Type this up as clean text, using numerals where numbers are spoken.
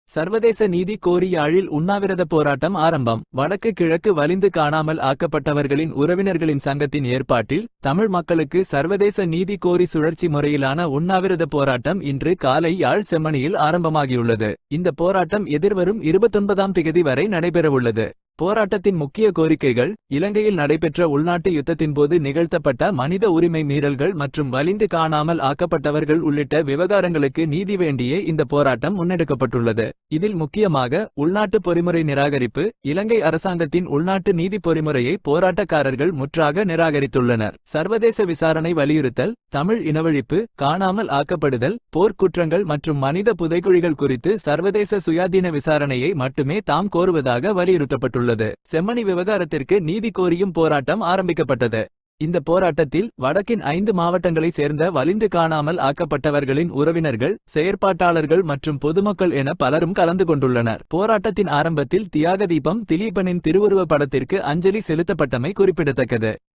சர்வதேச நீதி கோரி யாழில் உண்ணாவிரத போராட்டம் ஆரம்பம். வடக்கு கிழக்கு வலிந்து காணாமல் ஆக்கப்பட்டவர்களின் உறவினர்களின் சங்கத்தின் ஏற்பாட்டில் தமிழ் மக்களுக்கு சர்வதேச நீதி கோரி சுழற்சி முறையிலான உண்ணாவிரத போராட்டம் இன்று காலை யாழ் செம்மணியில் ஆரம்பமாகியுள்ளது. இந்த போராட்டம் எதிர்வரும் 29ஆம் திகதி வரை நடைபெறவுள்ளது. போராட்டத்தின் முக்கிய கோரிக்கைகள்: இலங்கையில் நடைபெற்ற உள்நாட்டு யுத்தத்தின்போது நிகழ்த்தப்பட்ட மனித உரிமை மீறல்கள் மற்றும் வலிந்து காணாமல் ஆக்கப்பட்டவர்கள் உள்ளிட்ட விவகாரங்களுக்கு நீதி வேண்டியே இந்த போராட்டம் முன்னெடுக்கப்பட்டுள்ளது. இதில் முக்கியமாக உள்நாட்டு பொறிமுறை நிராகரிப்பு. இலங்கை அரசாங்கத்தின் உள்நாட்டு நீதி பொறிமுறையை போராட்டக்காரர்கள் முற்றாக நிராகரித்துள்ளனர். சர்வதேச விசாரணை வலியுறுத்தல். தமிழ் இனவழிப்பு, காணாமல் ஆக்கப்படுதல், போர்க்குற்றங்கள் மற்றும் மனித புதைகுழிகள் குறித்து சர்வதேச சுயாதீன விசாரணையை மட்டுமே தாம் கோருவதாக வலியுறுத்தப்பட்டுள்ளது. செம்மணி விவகாரத்திற்கு நீதி கோரியும் போராட்டம் ஆரம்பிக்கப்பட்டது. இந்த போராட்டத்தில் வடக்கின் 5 மாவட்டங்களைச் சேர்ந்த வலிந்து காணாமல் ஆக்கப்பட்டவர்களின் உறவினர்கள், செயற்பாட்டாளர்கள் மற்றும் பொதுமக்கள் என பலரும் கலந்து கொண்டுள்ளனர். போராட்டத்தின் ஆரம்பத்தில் தியாக தீபம் திலீபனின் திருவுருவ படத்திற்கு அஞ்சலி செலுத்தப்பட்டமை குறிப்பிடத்தக்கது.